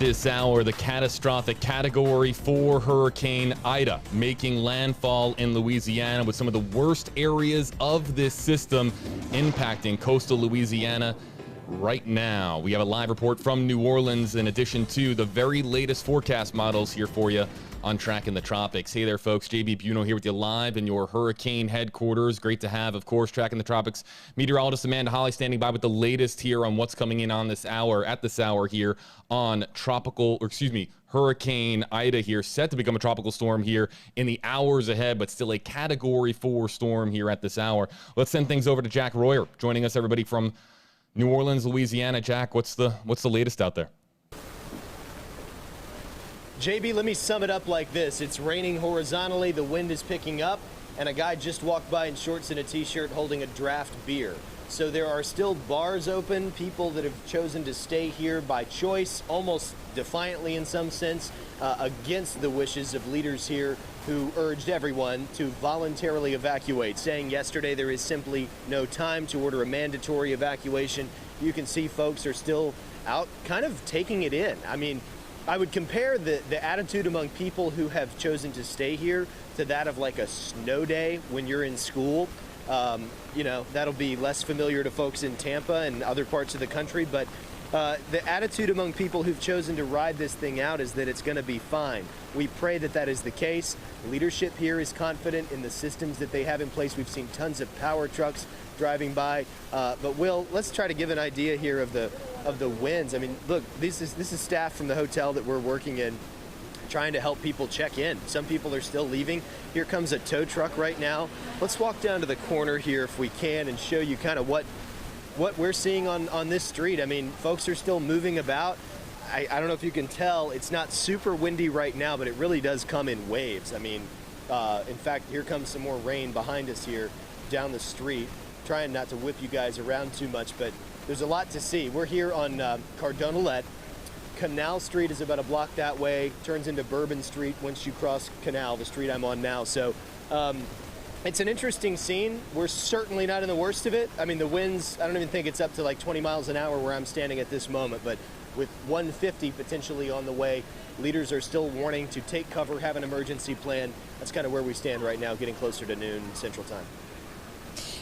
this hour, the catastrophic Category 4 Hurricane Ida making landfall in Louisiana, with some of the worst areas of this system impacting coastal Louisiana right now. We have a live report from New Orleans in addition to the very latest forecast models here for you on Tracking the Tropics. Hey there, folks. JB Buno here with you live in your hurricane headquarters. Great to have, of course, Tracking the Tropics meteorologist Amanda Holly standing by with the latest here on what's coming in on this hour, at this hour here on Hurricane Ida here, set to become a tropical storm here in the hours ahead, but still a Category 4 storm here at this hour. Let's send things over to Jack Royer, joining us, everybody, from New Orleans, Louisiana. Jack, what's the latest out there? JB, let me sum it up like this. It's raining horizontally, the wind is picking up, and a guy just walked by in shorts and a t-shirt holding a draft beer. So there are still bars open, people that have chosen to stay here by choice, almost defiantly in some sense, against the wishes of leaders here who urged everyone to voluntarily evacuate, saying yesterday there is simply no time to order a mandatory evacuation. You can see folks are still out kind of taking it in. I mean, I would compare the attitude among people who have chosen to stay here to that of like a snow day when you're in school. You know, that'll be less familiar to folks in Tampa and other parts of the country, but the attitude among people who've chosen to ride this thing out is that it's going to be fine. We pray that that is the case. Leadership here is confident in the systems that they have in place. We've seen tons of power trucks driving by, but Will, let's try to give an idea here of the winds. I mean, look, this is staff from the hotel that we're working in, trying to help people check in. Some people are still leaving. Here comes a tow truck right now. Let's walk down to the corner here if we can and show you kind of what we're seeing on this street. I mean, folks are still moving about. I don't know if you can tell, it's not super windy right now, but it really does come in waves. I mean, in fact, here comes some more rain behind us here down the street. Trying not to whip you guys around too much, but there's a lot to see. We're here on Cardonolette. Canal Street is about a block that way, turns into Bourbon Street once you cross Canal, the street I'm on now. So it's an interesting scene. We're certainly not in the worst of it. I mean, the winds, I don't even think it's up to like 20 miles an hour where I'm standing at this moment, but with 150 potentially on the way, leaders are still warning to take cover, have an emergency plan. That's kind of where we stand right now, getting closer to noon Central Time.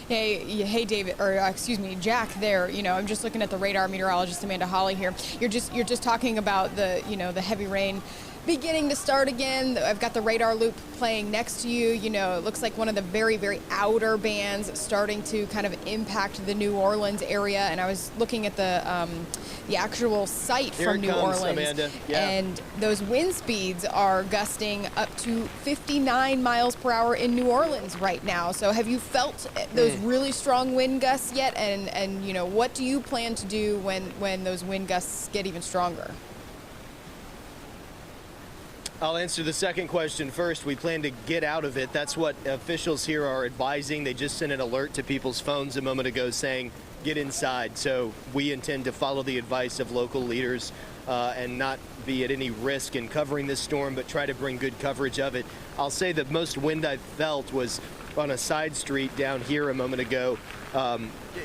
Hey, David, or excuse me, Jack. There, you know, I'm just looking at the radar meteorologist Amanda Holly here. You're just talking about the heavy rain beginning to start again. I've got the radar loop playing next to you. You know, it looks like one of the very, very outer bands starting to kind of impact the New Orleans area. And I was looking at the actual site from New Orleans, Amanda. Yeah. And those wind speeds are gusting up to 59 miles per hour in New Orleans right now. So have you felt those really strong wind gusts yet? And you know, what do you plan to do when those wind gusts get even stronger? I'll answer the second question first. We plan to get out of it. That's what officials here are advising. They just sent an alert to people's phones a moment ago saying, get inside. So we intend to follow the advice of local leaders and not be at any risk in covering this storm, but try to bring good coverage of it. I'll say that most wind I felt was on a side street down here a moment ago.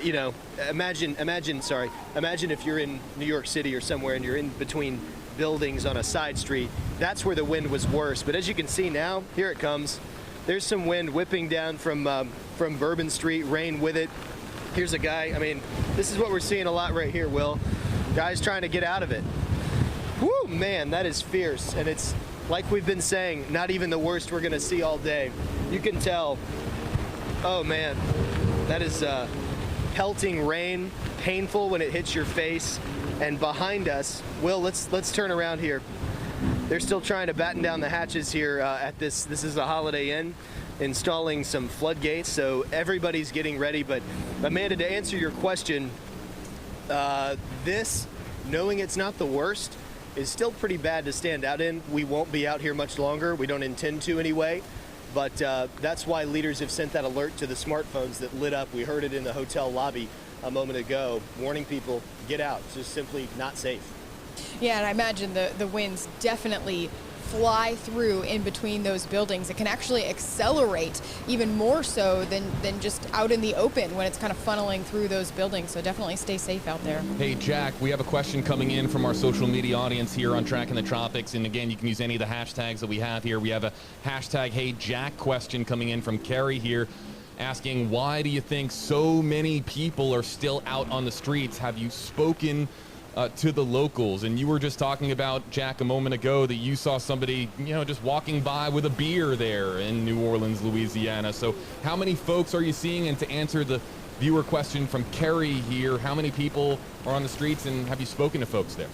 You know, imagine if you're in New York City or somewhere and you're in between buildings on a side street. That's where the wind was worse. But as you can see now, here it comes. There's some wind whipping down from Bourbon Street, rain with it. Here's a guy. I mean, this is what we're seeing a lot right here, Will. Guys trying to get out of it. Whoo, man, that is fierce. And it's like we've been saying, not even the worst we're gonna see all day. You can tell, oh man, that is pelting rain, painful when it hits your face. And behind us, Will, let's turn around here. They're still trying to batten down the hatches here at this is a Holiday Inn, installing some floodgates, so everybody's getting ready. But Amanda, to answer your question, this, knowing it's not the worst, is still pretty bad to stand out in. We won't be out here much longer. We don't intend to anyway. But that's why leaders have sent that alert to the smartphones that lit up. We heard it in the hotel lobby a moment ago, warning people, get out. It's just simply not safe. Yeah, and I imagine the winds definitely fly through in between those buildings. It can actually accelerate even more so than just out in the open when it's kind of funneling through those buildings. So definitely stay safe out there. Hey, Jack, we have a question coming in from our social media audience here on Tracking the Tropics. And again, you can use any of the hashtags that we have here. We have a hashtag Hey Jack question coming in from Carrie here, asking, why do you think so many people are still out on the streets? Have you spoken to the locals? And you were just talking about, Jack, a moment ago that you saw somebody, just walking by with a beer there in New Orleans, Louisiana. So how many folks are you seeing? And to answer the viewer question from Kerry here, how many people are on the streets, and have you spoken to folks there?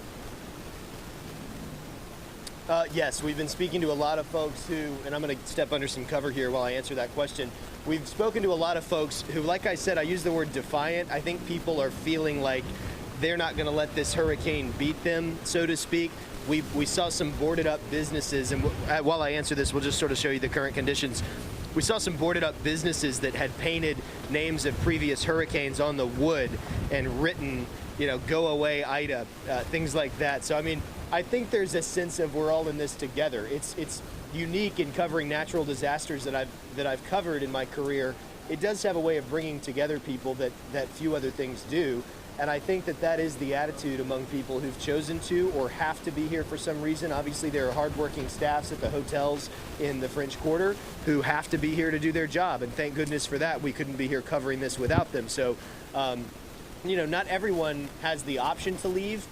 Yes, we've been speaking to a lot of folks who, and I'm going to step under some cover here while I answer that question. We've spoken to a lot of folks who, like I said, I use the word defiant. I think people are feeling like they're not going to let this hurricane beat them, so to speak. We saw some boarded up businesses, and while I answer this, we'll just sort of show you the current conditions. We saw some boarded up businesses that had painted names of previous hurricanes on the wood and written, go away Ida, things like that. So, I mean, I think there's a sense of we're all in this together. It's unique in covering natural disasters that I've covered in my career. It does have a way of bringing together people that few other things do. And I think that is the attitude among people who've chosen to or have to be here for some reason. Obviously, there are hardworking staffs at the hotels in the French Quarter who have to be here to do their job. And thank goodness for that. We couldn't be here covering this without them. So, not everyone has the option to leave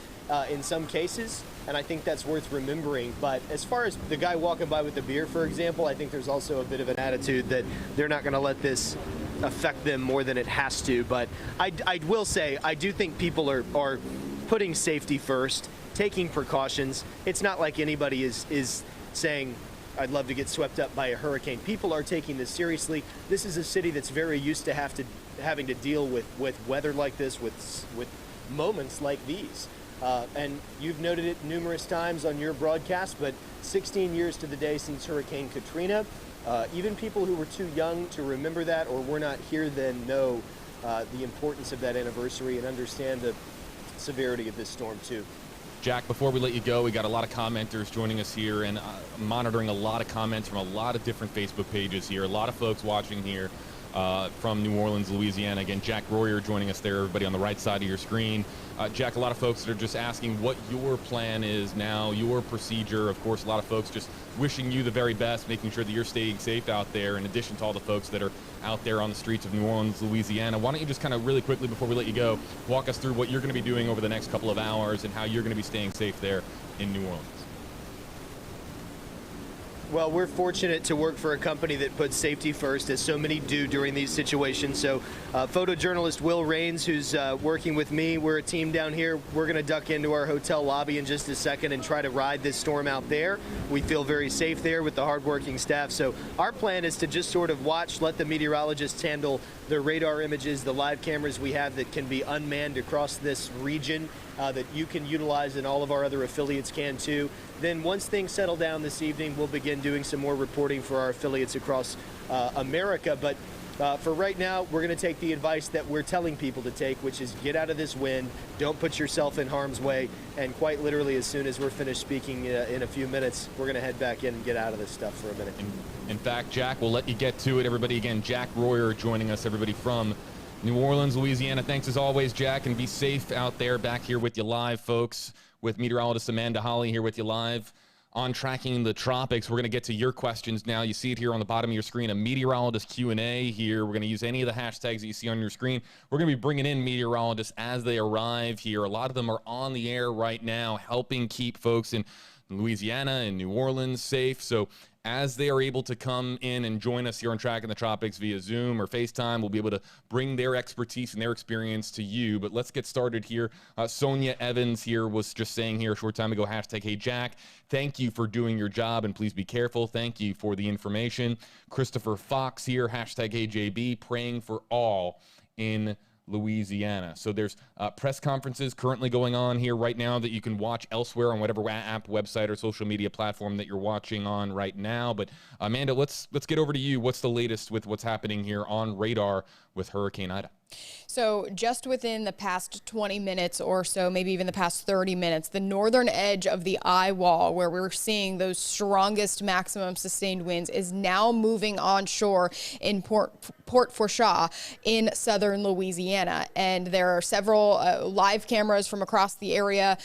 in some cases. And I think that's worth remembering. But as far as the guy walking by with the beer, for example, I think there's also a bit of an attitude that they're not going to let this affect them more than it has to. But I will say, I do think people are putting safety first, taking precautions. It's not like anybody is saying, I'd love to get swept up by a hurricane. People are taking this seriously. This is a city that's very used to having to deal with weather like this, with moments like these. And you've noted it numerous times on your broadcast, but 16 years to the day since Hurricane Katrina. Even people who were too young to remember that or were not here then know the importance of that anniversary and understand the severity of this storm too. Jack, before we let you go, we got a lot of commenters joining us here and monitoring a lot of comments from a lot of different Facebook pages here. A lot of folks watching here from New Orleans, Louisiana. Again, Jack Royer joining us there, everybody on the right side of your screen. Jack, a lot of folks that are just asking what your plan is now, your procedure. Of course, a lot of folks just wishing you the very best, making sure that you're staying safe out there, in addition to all the folks that are out there on the streets of New Orleans, Louisiana. Why don't you just kind of really quickly, before we let you go, walk us through what you're going to be doing over the next couple of hours and how you're going to be staying safe there in New Orleans. Well, we're fortunate to work for a company that puts safety first, as so many do during these situations. So photojournalist Will Rains, who's working with me, we're a team down here. We're going to duck into our hotel lobby in just a second and try to ride this storm out there. We feel very safe there with the hardworking staff. So our plan is to just sort of watch, let the meteorologists handle the radar images, the live cameras we have that can be unmanned across this region that you can utilize, and all of our other affiliates can too. Then once things settle down this evening, we'll begin doing some more reporting for our affiliates across America. But for right now, we're going to take the advice that we're telling people to take, which is get out of this wind, don't put yourself in harm's way, and quite literally, as soon as we're finished speaking in a few minutes, we're going to head back in and get out of this stuff for a minute. In fact, Jack, we'll let you get to it. Everybody, again, Jack Royer joining us, everybody from New Orleans, Louisiana. Thanks as always, Jack, and be safe out there. Back here with you live, folks, with meteorologist Amanda Holly here with you live on Tracking the Tropics. We're going to get to your questions now. You see it here on the bottom of your screen, a meteorologist Q&A here. We're going to use any of the hashtags that you see on your screen. We're going to be bringing in meteorologists as they arrive here. A lot of them are on the air right now, helping keep folks in Louisiana and New Orleans safe. So as they are able to come in and join us here on Tracking the Tropics via Zoom or FaceTime, we'll be able to bring their expertise and their experience to you. But let's get started here. Sonia Evans here was just saying here a short time ago, hashtag Hey Jack, thank you for doing your job and please be careful. Thank you for the information. Christopher Fox here, hashtag Hey JB, praying for all in Louisiana. So there's press conferences currently going on here right now that you can watch elsewhere on whatever app, website, or social media platform that you're watching on right now. But Amanda, let's get over to you. What's the latest with what's happening here on radar with Hurricane Ida? So just within the past 20 minutes or so, maybe even the past 30 minutes, the northern edge of the eye wall, where we're seeing those strongest maximum sustained winds, is now moving onshore in Port Fourchon in southern Louisiana. And there are several live cameras from across the area.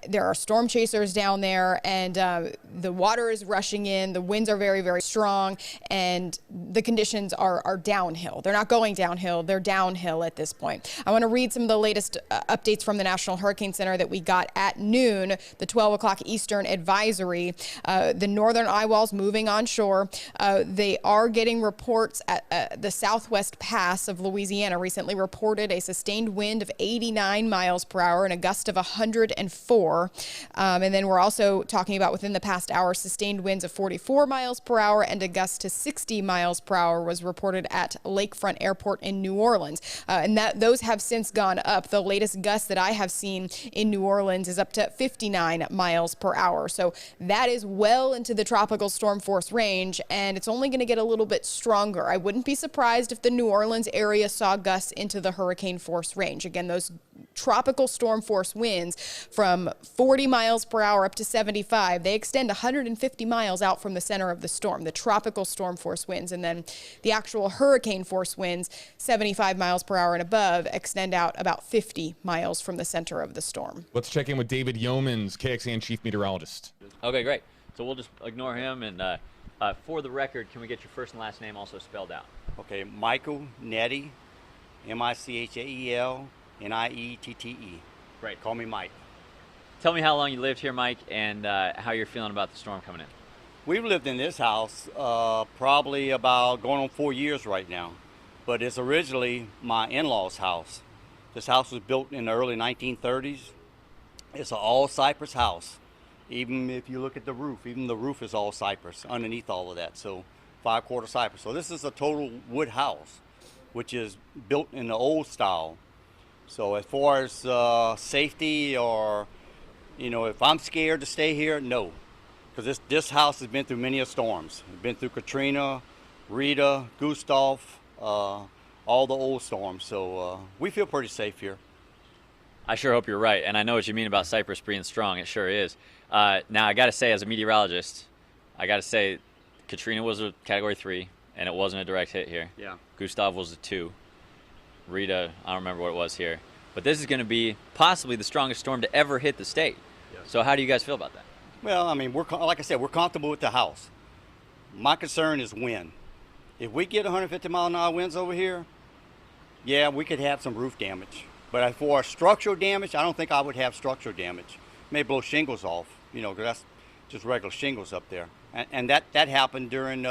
There are storm chasers down there, and the water is rushing in. The winds are very, very strong, and the conditions are downhill. They're not going downhill, they're downhill at this point. I want to read some of the latest updates from the National Hurricane Center that we got at noon, the 12 o'clock Eastern advisory. The northern eye wall's moving onshore. They are getting reports at the southwest pass of Louisiana recently reported a sustained wind of 89 miles per hour and a gust of 104. And then we're also talking about within the past hour, sustained winds of 44 miles per hour and a gust to 60 miles per hour was reported at Lakefront Airport in New Orleans. And those have since gone up. The latest gust that I have seen in New Orleans is up to 59 miles per hour. So that is well into the tropical storm force range, and it's only going to get a little bit stronger. I wouldn't be surprised if the New Orleans area saw gusts into the hurricane force range. Again, those tropical storm force winds from 40 miles per hour up to 75, they extend 150 miles out from the center of the storm, the tropical storm force winds. And then the actual hurricane force winds, 75 miles per hour and above, extend out about 50 miles from the center of the storm. Let's check in with David Yeomans, KXAN chief meteorologist. Okay, great. So we'll just ignore him. And for the record, can we get your first and last name also spelled out? Okay, Michael Nettie, Michael Niette. Great. Call me Mike. Tell me how long you lived here, Mike, and how you're feeling about the storm coming in. We've lived in this house probably about going on 4 years right now, but it's originally my in-laws' house. This house was built in the early 1930s. It's an all cypress house. Even if you look at the roof, even the roof is all cypress underneath all of that, so 5/4 cypress. So this is a total wood house, which is built in the old style. So as far as safety or, if I'm scared to stay here, no. Because this house has been through many storms. It's been through Katrina, Rita, Gustav, all the old storms. So we feel pretty safe here. I sure hope you're right, and I know what you mean about Cypress being strong. It sure is. Now, I got to say, as a meteorologist, Katrina was a Category 3, and it wasn't a direct hit here. Yeah. Gustav was a 2. Rita, I don't remember what it was here. But this is going to be possibly the strongest storm to ever hit the state. Yes. So how do you guys feel about that? Well, I mean, like I said, we're comfortable with the house. My concern is wind. If we get 150-mile-an-hour winds over here, yeah, we could have some roof damage. But for structural damage, I don't think I would have structural damage. May blow shingles off, because that's just regular shingles up there. And that happened during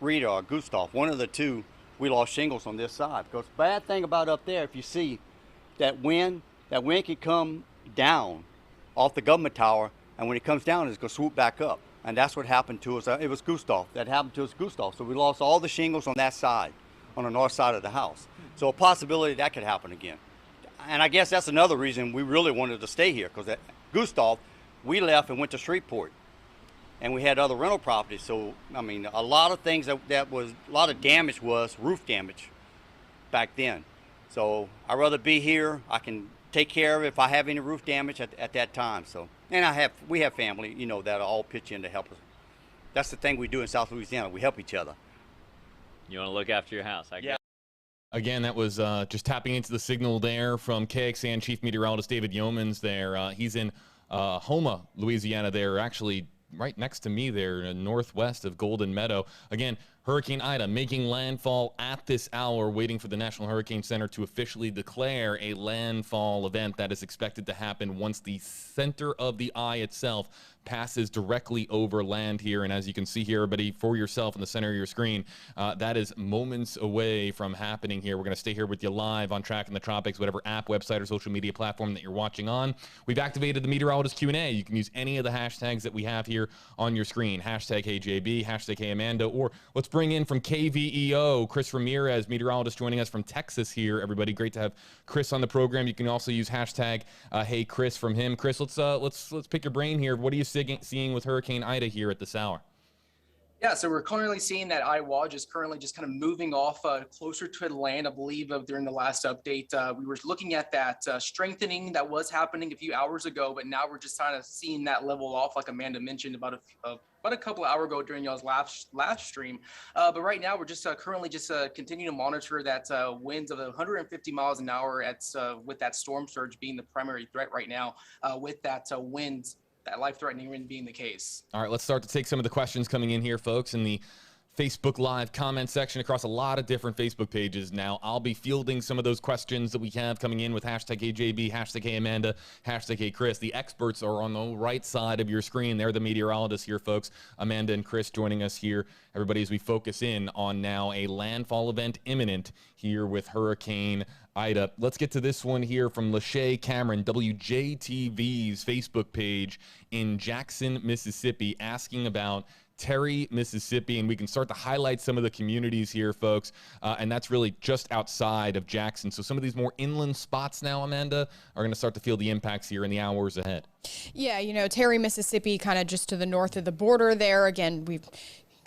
Rita or Gustav. One of the two, we lost shingles on this side. Because the bad thing about up there, if you see that wind can come down off the government tower, and when it comes down, it's going to swoop back up. And that's what happened to us. It was Gustav. That happened to us, Gustav. So we lost all the shingles on that side, on the north side of the house. So a possibility that could happen again. And I guess that's another reason we really wanted to stay here, because at Gustav, we left and went to Shreveport. And we had other rental properties. So, I mean, a lot of things a lot of damage was roof damage back then. So I'd rather be here. I can take care of it if I have any roof damage at that time. So, and we have family, that'll all pitch in to help us. That's the thing we do in South Louisiana. We help each other. You want to look after your house, I guess. Again, that was just tapping into the signal there from KXAN Chief Meteorologist David Yeomans there. He's in Houma, Louisiana there, actually right next to me there, northwest of Golden Meadow. Again, Hurricane Ida making landfall at this hour, waiting for the National Hurricane Center to officially declare a landfall event that is expected to happen once the center of the eye itself passes directly over land here. And as you can see here, everybody, for yourself in the center of your screen, that is moments away from happening here. We're going to stay here with you live on Tracking the Tropics, whatever app, website, or social media platform that you're watching on. We've activated the Meteorologist Q&A. You can use any of the hashtags that we have here on your screen. Hashtag HeyJB, hashtag HeyAmanda, or let's bring in from KVEO, Chris Ramirez, meteorologist joining us from Texas here. Everybody, great to have Chris on the program. You can also use hashtag HeyChris from him. Chris, let's pick your brain here. What are you seeing with Hurricane Ida here at this hour? Yeah, so we're currently seeing that IWA just currently just kind of moving off closer to the land. I believe during the last update, we were looking at that strengthening that was happening a few hours ago, but now we're just kind of seeing that level off, like Amanda mentioned about a couple of hours ago during y'all's live stream. But right now we're just currently just continuing to monitor that winds of 150 miles an hour with that storm surge being the primary threat right now with that winds. That life-threatening wind being the case. All right, let's start to take some of the questions coming in here, folks, in the Facebook Live comment section across a lot of different Facebook pages. Now, I'll be fielding some of those questions that we have coming in with hashtag AJB, hashtag Amanda, hashtag Chris. The experts are on the right side of your screen. They're the meteorologists here, folks. Amanda and Chris joining us here. Everybody, as we focus in on now a landfall event imminent here with Hurricane Ida. Let's get to this one here from Lachey Cameron, WJTV's Facebook page in Jackson, Mississippi, asking about Terry, Mississippi, and we can start to highlight some of the communities here, folks, and that's really just outside of Jackson. So some of these more inland spots now, Amanda, are going to start to feel the impacts here in the hours ahead. Yeah, Terry, Mississippi, kind of just to the north of the border there. Again, we've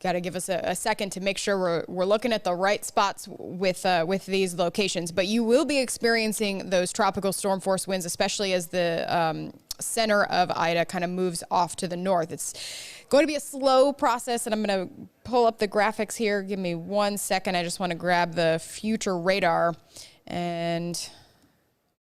got to give us a second to make sure we're looking at the right spots with these locations. But you will be experiencing those tropical storm force winds, especially as the center of Ida kind of moves off to the north. It's going to be a slow process, and I'm going to pull up the graphics here. Give me 1 second. I just want to grab the future radar and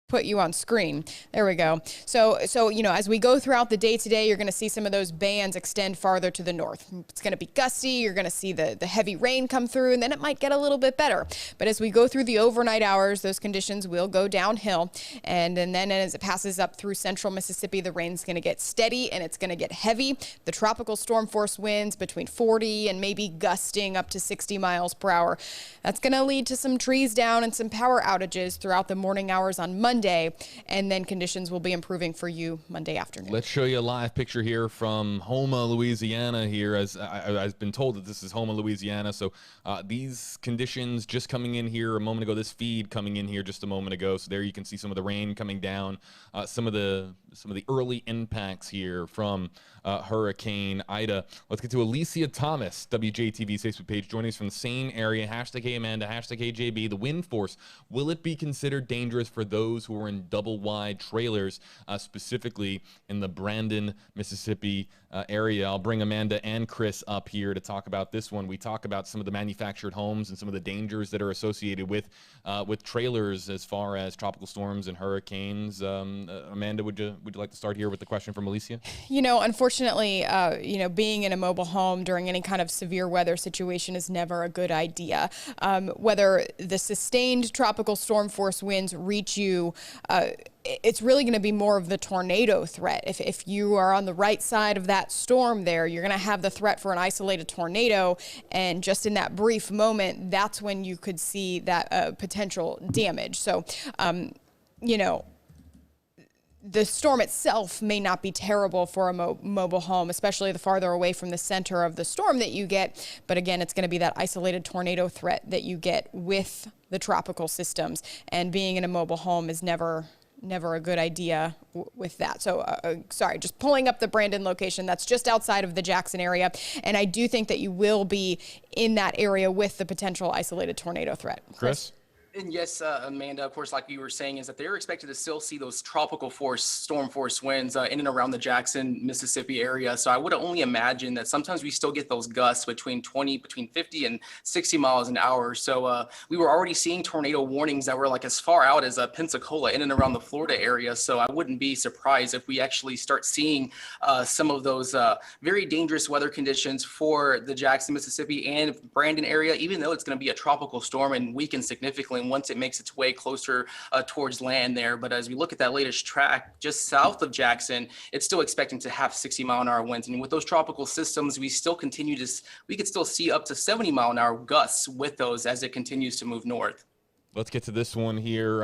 put you on screen. There we go. So as we go throughout the day today, you're going to see some of those bands extend farther to the north. It's going to be gusty. You're going to see the heavy rain come through, and then it might get a little bit better. But as we go through the overnight hours, those conditions will go downhill. And then as it passes up through central Mississippi, the rain's going to get steady and it's going to get heavy. The tropical storm force winds between 40 and maybe gusting up to 60 miles per hour. That's going to lead to some trees down and some power outages throughout the morning hours on Monday, and then conditions will be improving for you Monday afternoon. Let's show you a live picture here from Houma, Louisiana here, as I've been told that this is Houma, Louisiana. So these conditions just coming in here a moment ago, this feed coming in here just a moment ago. So there you can see some of the rain coming down, some of the early impacts here from Hurricane Ida. Let's get to Alicia Thomas, WJTV's Facebook page, joining us from the same area. Hashtag Amanda, hashtag AJB. The wind force, will it be considered dangerous for those who are in double wide trailers, specifically in the Brandon, Mississippi area? I'll bring Amanda and Chris up here to talk about this one. We talk about some of the manufactured homes and some of the dangers that are associated with trailers as far as tropical storms and hurricanes. Amanda, would you like to start here with the question from Alicia? Unfortunately, being in a mobile home during any kind of severe weather situation is never a good idea. Whether the sustained tropical storm force winds reach you, it's really going to be more of the tornado threat. If you are on the right side of that storm there, you're going to have the threat for an isolated tornado. And just in that brief moment, that's when you could see that potential damage. So, the storm itself may not be terrible for a mobile home, especially the farther away from the center of the storm that you get. But again, it's going to be that isolated tornado threat that you get with the tropical systems. And being in a mobile home is never a good idea with that. So, sorry, just pulling up the Brandon location. That's just outside of the Jackson area. And I do think that you will be in that area with the potential isolated tornado threat. Chris? And yes, Amanda, of course, like you were saying, is that they're expected to still see those tropical storm force winds in and around the Jackson, Mississippi area. So I would only imagine that sometimes we still get those gusts between 50 and 60 miles an hour. So we were already seeing tornado warnings that were like as far out as Pensacola in and around the Florida area. So I wouldn't be surprised if we actually start seeing some of those very dangerous weather conditions for the Jackson, Mississippi and Brandon area, even though it's going to be a tropical storm and weaken significantly once it makes its way closer towards land there. But as we look at that latest track just south of Jackson, it's still expecting to have 60-mile-an-hour winds. And with those tropical systems, we could still see up to 70-mile-an-hour gusts with those as it continues to move north. Let's get to this one here.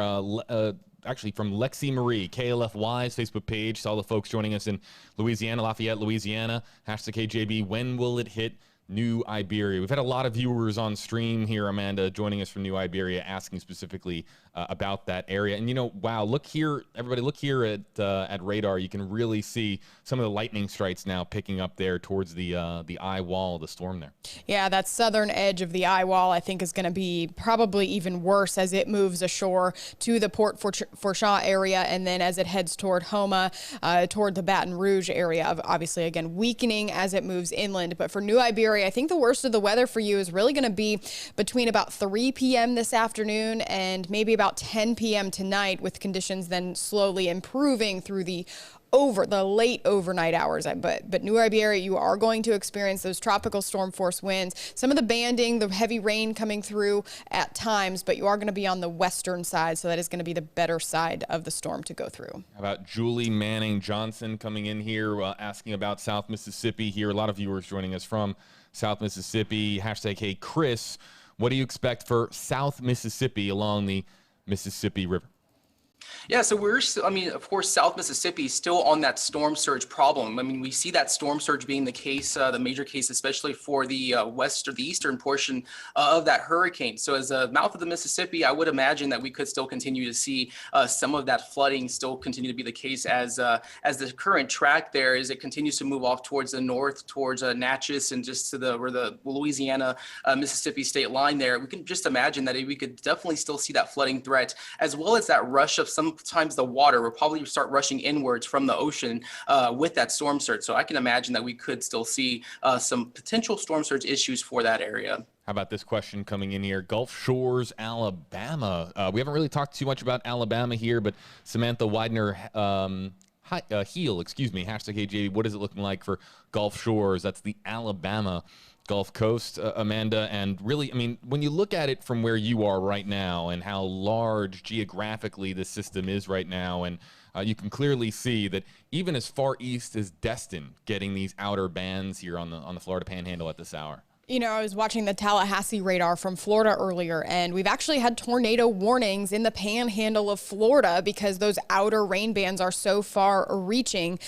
Actually from Lexi Marie, KLFY's Facebook page. Saw the folks joining us in Louisiana, Lafayette, Louisiana. Hashtag KJB. When will it hit New Iberia. We've had a lot of viewers on stream here, Amanda, joining us from New Iberia, asking specifically about that area. And, you know, wow, look here, everybody, look here at radar. You can really see some of the lightning strikes now picking up there towards the eye wall of the storm there. Yeah, that southern edge of the eye wall, I think, is going to be probably even worse as it moves ashore to the Port Fourchon area, and then as it heads toward Homa, toward the Baton Rouge area, obviously, again, weakening as it moves inland. But for New Iberia, I think the worst of the weather for you is really going to be between about 3 p.m. this afternoon and maybe about 10 p.m. tonight, with conditions then slowly improving through the late overnight hours. But New Iberia, you are going to experience those tropical storm force winds, some of the banding, the heavy rain coming through at times, but you are going to be on the western side, so that is going to be the better side of the storm to go through. How about Julie Manning Johnson coming in here asking about South Mississippi here? A lot of viewers joining us from South Mississippi. Hashtag Hey Chris, what do you expect for South Mississippi along the Mississippi River? Yeah, so we're still, I mean, of course, South Mississippi is still on that storm surge problem. I mean, we see that storm surge being the case, the major case, especially for the west or the eastern portion of that hurricane. So as a mouth of the Mississippi, I would imagine that we could still continue to see some of that flooding still continue to be the case as the current track there, as it continues to move off towards the north, towards Natchez and just to the Louisiana Mississippi state line there. We can just imagine that we could definitely still see that flooding threat, as well as that rush of sometimes the water will probably start rushing inwards from the ocean with that storm surge. So I can imagine that we could still see some potential storm surge issues for that area. How about this question coming in here? Gulf Shores, Alabama. We haven't really talked too much about Alabama here, but Samantha Widener Heel, hashtag HJB, what is it looking like for Gulf Shores? That's the Alabama Gulf Coast, Amanda. And really, I mean, when you look at it from where you are right now and how large geographically the system is right now, and you can clearly see that even as far east as Destin getting these outer bands here on the Florida Panhandle at this hour. You know, I was watching the Tallahassee radar from Florida earlier, and we've actually had tornado warnings in the panhandle of Florida because those outer rain bands are so far reaching.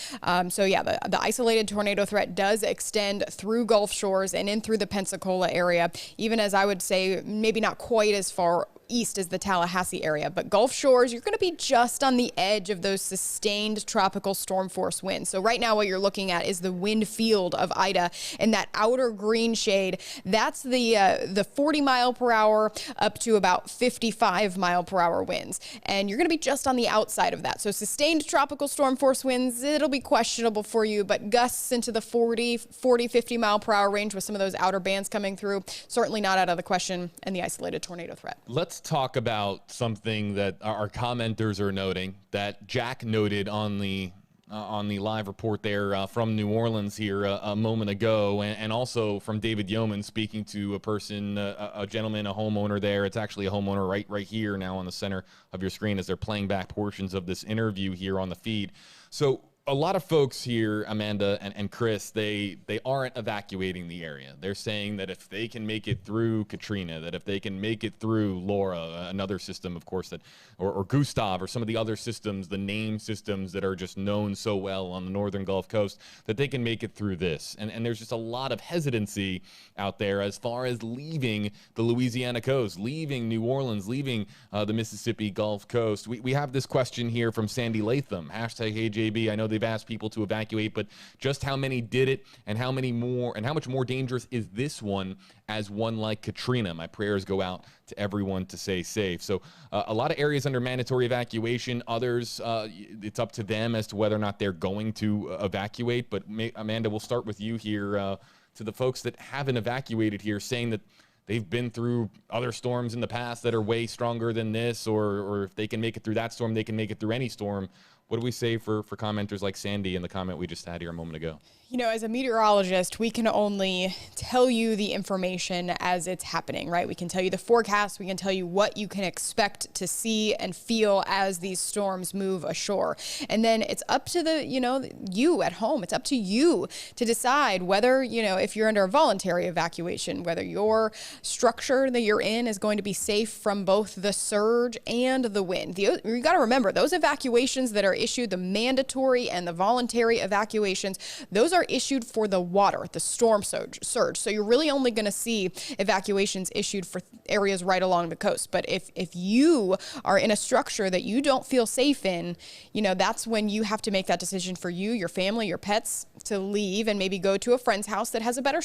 So yeah, the isolated tornado threat does extend through Gulf Shores and in through the Pensacola area, even as I would say maybe not quite as far east as the Tallahassee area. But Gulf Shores, you're going to be just on the edge of those sustained tropical storm force winds. So right now what you're looking at is the wind field of Ida, and that outer green shade, that's the 40 mile per hour up to about 55 mile per hour winds. And you're going to be just on the outside of that. So sustained tropical storm force winds, it'll be questionable for you, but gusts into the 40, 50 mile per hour range with some of those outer bands coming through, certainly not out of the question, and the isolated tornado threat. Let's talk about something that our commenters are noting, that Jack noted on the live report there from New Orleans here a moment ago, and also from David Yeoman speaking to a person, a gentleman, a homeowner there. It's actually a homeowner right here now on the center of your screen as they're playing back portions of this interview here on the feed. So a lot of folks here, Amanda and Chris, they aren't evacuating the area. They're saying that if they can make it through Katrina, that if they can make it through Laura, another system, of course, that or Gustav, or some of the other systems, the name systems that are just known so well on the northern Gulf Coast, that they can make it through this. And there's just a lot of hesitancy out there as far as leaving the Louisiana coast, leaving New Orleans, leaving the Mississippi Gulf Coast. We have this question here from Sandy Latham, hashtag HeyJB. I know they've asked people to evacuate, but just how many did it, and how many more, and how much more dangerous is this one as one like Katrina? My prayers go out to everyone to stay safe. So a lot of areas under mandatory evacuation, others it's up to them as to whether or not they're going to evacuate. But Amanda, we'll start with you here, to the folks that haven't evacuated here, saying that they've been through other storms in the past that are way stronger than this, or if they can make it through that storm, they can make it through any storm. What do we say for commenters like Sandy in the comment we just had here a moment ago? You know, as a meteorologist, we can only tell you the information as it's happening, right? We can tell you the forecast. We can tell you what you can expect to see and feel as these storms move ashore. And then it's up to you at home. It's up to you to decide whether, if you're under a voluntary evacuation, whether your structure that you're in is going to be safe from both the surge and the wind. You got to remember, those evacuations that are issued, the mandatory and the voluntary evacuations, those are issued for the water, the storm surge. So you're really only going to see evacuations issued for areas right along the coast. But if you are in a structure that you don't feel safe in, that's when you have to make that decision for you, your family, your pets, to leave and maybe go to a friend's house that has a better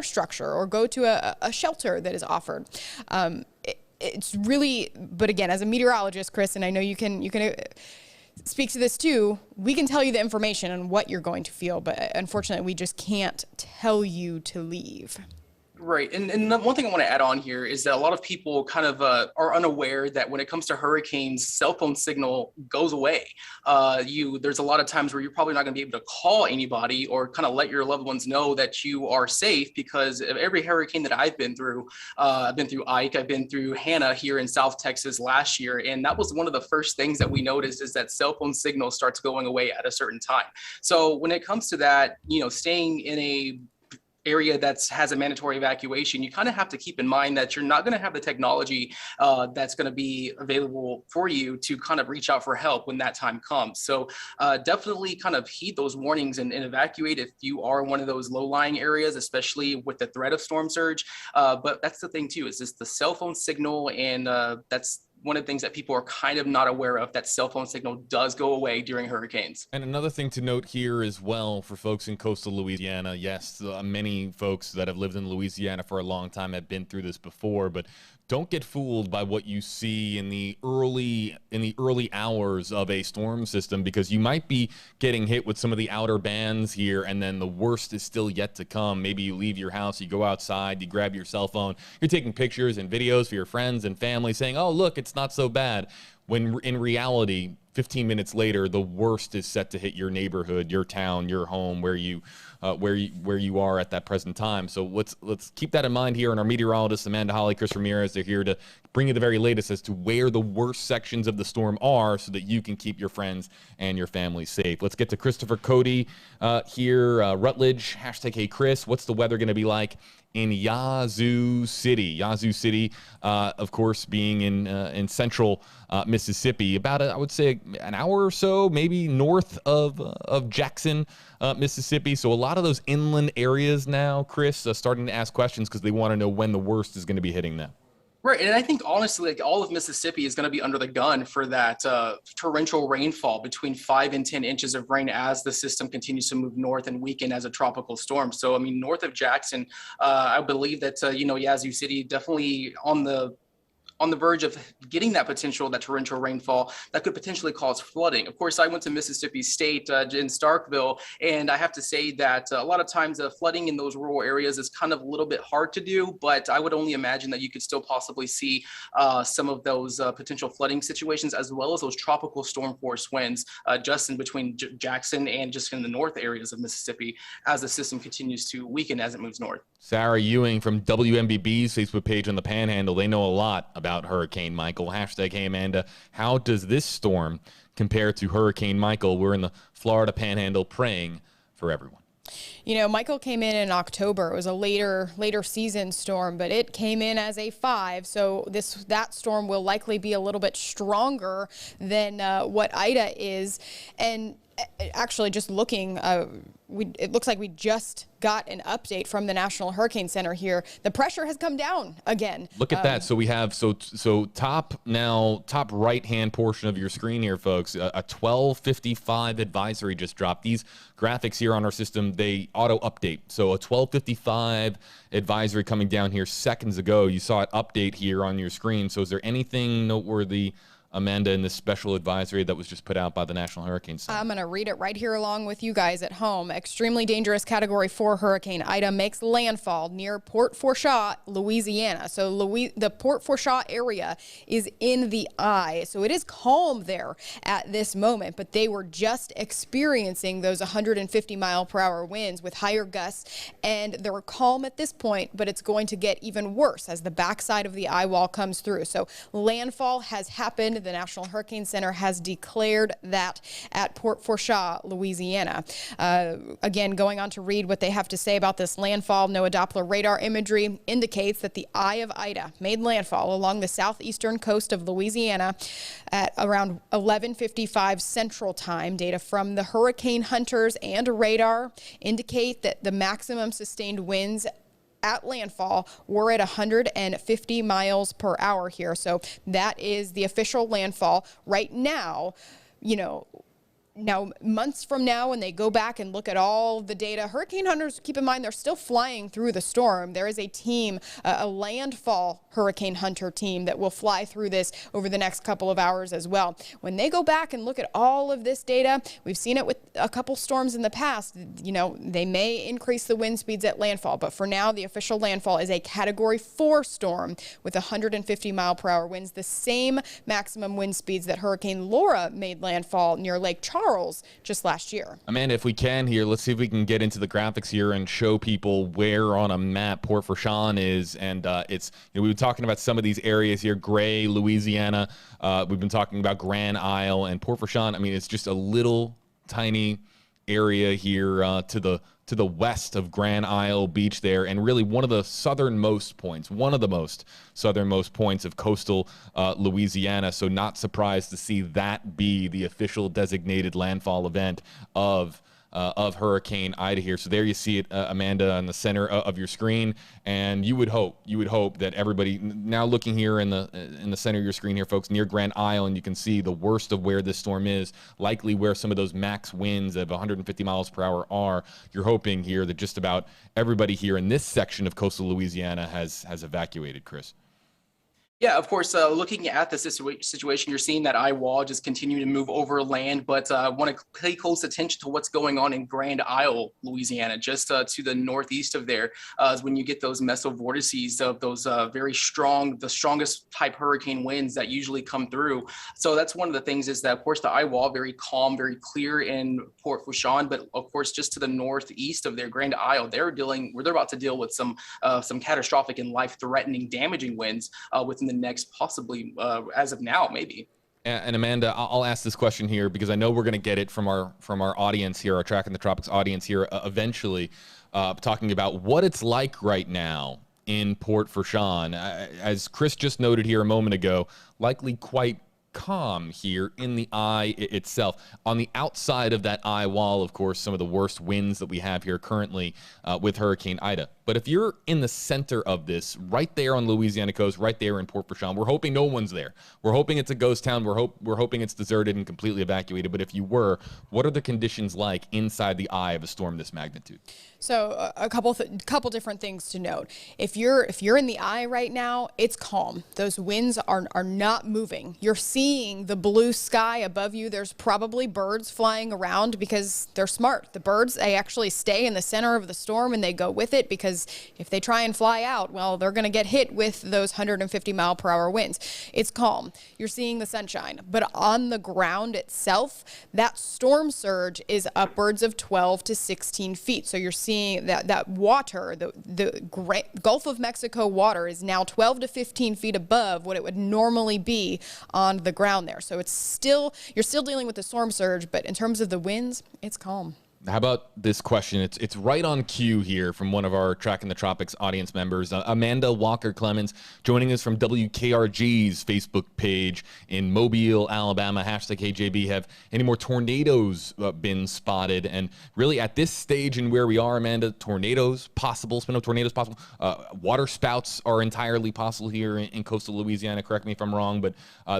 structure, or go to a shelter that is offered. It's really, but again, as a meteorologist, Chris, and I know you can speak to this too, we can tell you the information on what you're going to feel, but unfortunately we just can't tell you to leave. Right. And one thing I want to add on here is that a lot of people kind of are unaware that when it comes to hurricanes, cell phone signal goes away. There's a lot of times where you're probably not going to be able to call anybody or kind of let your loved ones know that you are safe, because of every hurricane that I've been through Ike, I've been through Hannah here in South Texas last year. And that was one of the first things that we noticed, is that cell phone signal starts going away at a certain time. So when it comes to that, staying in a area that has a mandatory evacuation, you kind of have to keep in mind that you're not going to have the technology that's going to be available for you to kind of reach out for help when that time comes. So definitely kind of heed those warnings and evacuate if you are in one of those low-lying areas, especially with the threat of storm surge. But that's the thing too, is just the cell phone signal, and that's one of the things that people are kind of not aware of, that cell phone signal does go away during hurricanes. And another thing to note here as well for folks in coastal Louisiana, yes, many folks that have lived in Louisiana for a long time have been through this before, but don't get fooled by what you see in the early hours of a storm system, because you might be getting hit with some of the outer bands here, and then the worst is still yet to come. Maybe you leave your house, you go outside, you grab your cell phone, you're taking pictures and videos for your friends and family saying, oh, look, it's not so bad. When in reality, 15 minutes later, the worst is set to hit your neighborhood, your town, your home, where you are at that present time. So let's keep that in mind here. And our meteorologists, Amanda Holly, Chris Ramirez, they're here to bring you the very latest as to where the worst sections of the storm are, so that you can keep your friends and your family safe. Let's get to Christopher Cody here, Rutledge, #HeyChris. What's the weather going to be like in Yazoo City? Yazoo City, of course, being in central Mississippi, about I would say an hour or so, maybe north of Jackson, Mississippi. So a lot of those inland areas now, Chris, starting to ask questions because they want to know when the worst is going to be hitting them. Right. And I think, honestly, like, all of Mississippi is going to be under the gun for that torrential rainfall, between 5 and 10 inches of rain, as the system continues to move north and weaken as a tropical storm. So, I mean, north of Jackson, I believe that, Yazoo City definitely on the verge of getting that torrential rainfall that could potentially cause flooding. Of course, I went to Mississippi State in Starkville, and I have to say that a lot of times flooding in those rural areas is kind of a little bit hard to do, but I would only imagine that you could still possibly see some of those potential flooding situations, as well as those tropical storm force winds just in between Jackson and just in the north areas of Mississippi, as the system continues to weaken as it moves north. Sarah Ewing from WMBB's Facebook page on the Panhandle, they know a lot about Hurricane Michael. #Hey Amanda, how does this storm compare to Hurricane Michael? We're in the Florida Panhandle, praying for everyone. Michael came in October. It was a later season storm, but it came in as a 5. So that storm will likely be a little bit stronger than what Ida is. And actually, just looking, it looks like we just got an update from the National Hurricane Center here. The pressure has come down again. Look at that. So we have top right-hand portion of your screen here, folks. A 1255 advisory just dropped. These graphics here on our system, they auto update. So a 1255 advisory coming down here seconds ago. You saw it update here on your screen. So is there anything noteworthy, Amanda, in this special advisory that was just put out by the National Hurricane Center? I'm going to read it right here along with you guys at home. Extremely dangerous Category 4 hurricane Ida makes landfall near Port Fourchon, Louisiana. So the Port Fourchon area is in the eye. So it is calm there at this moment, but they were just experiencing those 150-mile-per-hour winds with higher gusts, and they're calm at this point, but it's going to get even worse as the backside of the eye wall comes through. So landfall has happened. the National Hurricane Center has declared that at Port Fourchon, Louisiana. Again, going on to read what they have to say about this landfall. NOAA Doppler radar imagery indicates that the eye of Ida made landfall along the southeastern coast of Louisiana at around 11:55 Central Time. Data from the hurricane hunters and radar indicate that the maximum sustained winds at landfall were at 150 miles per hour here. So that is the official landfall right now. Now, months from now, when they go back and look at all the data, hurricane hunters, keep in mind, they're still flying through the storm. There is a team, a landfall hurricane hunter team that will fly through this over the next couple of hours as well. When they go back and look at all of this data, we've seen it with a couple storms in the past. They may increase the wind speeds at landfall, but for now, the official landfall is a Category 4 storm with 150 mile per hour winds, the same maximum wind speeds that Hurricane Laura made landfall near Lake Charles just last year. Amanda, if we can here, let's see if we can get into the graphics here and show people where on a map Port Fourchon is. And it's, we've been talking about some of these areas here, Gray, Louisiana. We've been talking about Grand Isle and Port Fourchon. I mean, it's just a little tiny area here to the west of Grand Isle Beach there, and really one of the southernmost points of coastal Louisiana. So not surprised to see that be the official designated landfall event of Hurricane Ida here. So there you see it, Amanda, in the center of your screen, and you would hope that everybody now looking here in the center of your screen here, folks, near Grand Isle, and you can see the worst of where this storm is, likely where some of those max winds of 150 miles per hour are. You're hoping here that just about everybody here in this section of coastal Louisiana has evacuated, Chris. Yeah, of course, looking at the situation, you're seeing that eye wall just continue to move over land, but I want to pay close attention to what's going on in Grand Isle, Louisiana, just to the northeast of there, is when you get those mesovortices of those very strong, the strongest type hurricane winds that usually come through. So that's one of the things is that, of course, the eye wall, very calm, very clear in Port Fourchon, but of course, just to the northeast of their Grand Isle, they're about to deal with some catastrophic and life-threatening, damaging winds within the next, possibly as of now, maybe. And Amanda, I'll ask this question here because I know we're going to get it from our audience here, our Tracking the Tropics audience here, eventually, talking about what it's like right now in Port Fourchon. As Chris just noted here a moment ago, likely quite calm here in the eye itself. On the outside of that eye wall, of course, some of the worst winds that we have here currently with Hurricane Ida. But if you're in the center of this, right there on Louisiana coast, right there in Port Fourchon, we're hoping no one's there. We're hoping it's a ghost town. We're hoping it's deserted and completely evacuated. But if you were, what are the conditions like inside the eye of a storm this magnitude? So a couple different things to note. If you're in the eye right now, it's calm. Those winds are not moving. You're seeing the blue sky above you. There's probably birds flying around because they're smart. The birds, they actually stay in the center of the storm and they go with it, because if they try and fly out, well, they're going to get hit with those 150 mile per hour winds. It's calm. You're seeing the sunshine, but on the ground itself, that storm surge is upwards of 12 to 16 feet. So you're seeing that water, the Gulf of Mexico water, is now 12 to 15 feet above what it would normally be on the ground there. So you're still dealing with the storm surge, but in terms of the winds, it's calm. How about this question? It's right on cue here from one of our Tracking the Tropics audience members, Amanda Walker Clemens, joining us from WKRG's Facebook page in Mobile, Alabama. #KJB. Have any more tornadoes been spotted? And really, at this stage in where we are, Amanda, tornadoes possible, spin up tornadoes possible. Water spouts are entirely possible here in coastal Louisiana. Correct me if I'm wrong, but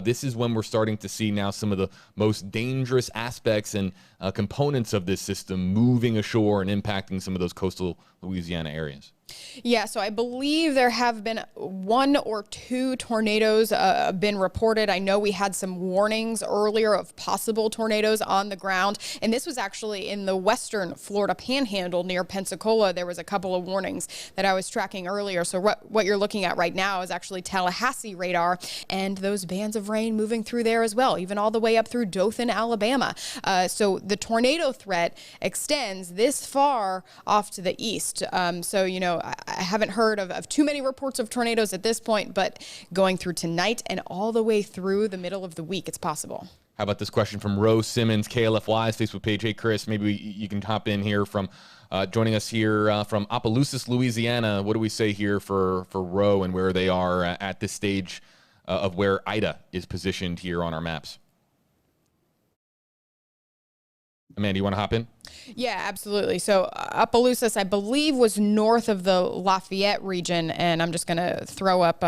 this is when we're starting to see now some of the most dangerous aspects and components of this system moving ashore and impacting some of those coastal Louisiana areas. Yeah, so I believe there have been 1 or 2 tornadoes been reported. I know we had some warnings earlier of possible tornadoes on the ground, and this was actually in the western Florida panhandle near Pensacola. There was a couple of warnings that I was tracking earlier. So what you're looking at right now is actually Tallahassee radar, and those bands of rain moving through there as well, even all the way up through Dothan, Alabama. So the tornado threat extends this far off to the east. So, I haven't heard of too many reports of tornadoes at this point, but going through tonight and all the way through the middle of the week, it's possible. How about this question from Rose Simmons, KLFY's Facebook page? Hey, Chris, maybe you can hop in here from joining us here from Opelousas, Louisiana. What do we say here for Roe and where they are at this stage of where Ida is positioned here on our maps? Amanda, you want to hop in? Yeah, absolutely. So Opelousas, I believe, was north of the Lafayette region, and I'm just going to throw up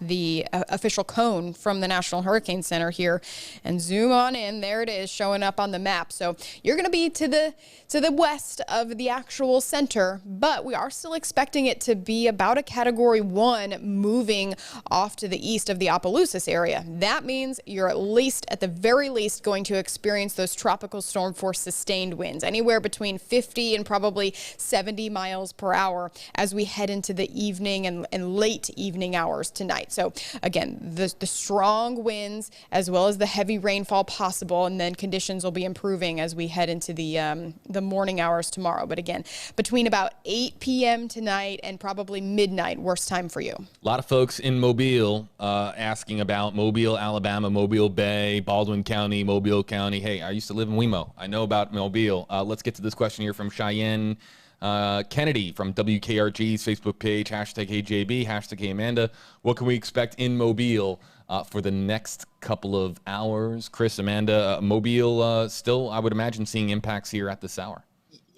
the official cone from the National Hurricane Center here and zoom on in. There it is, showing up on the map. So you're going to be to the west of the actual center, but we are still expecting it to be about a Category 1 moving off to the east of the Opelousas area. That means you're at the very least going to experience those tropical storm force sustained winds, anywhere between 50 and probably 70 miles per hour as we head into the evening and late evening hours tonight. So again, the strong winds as well as the heavy rainfall possible, and then conditions will be improving as we head into the morning hours tomorrow. But again, between about 8 p.m. tonight and probably midnight, worst time for you. A lot of folks in Mobile asking about Mobile, Alabama, Mobile Bay, Baldwin County, Mobile County. Hey, I used to live in Wemo. I know about Mobile. Let's get to this question here from Cheyenne Kennedy from WKRG's Facebook page, #HeyJB, #HeyAmanda. What can we expect in Mobile for the next couple of hours? Chris, Amanda, Mobile still, I would imagine, seeing impacts here at this hour.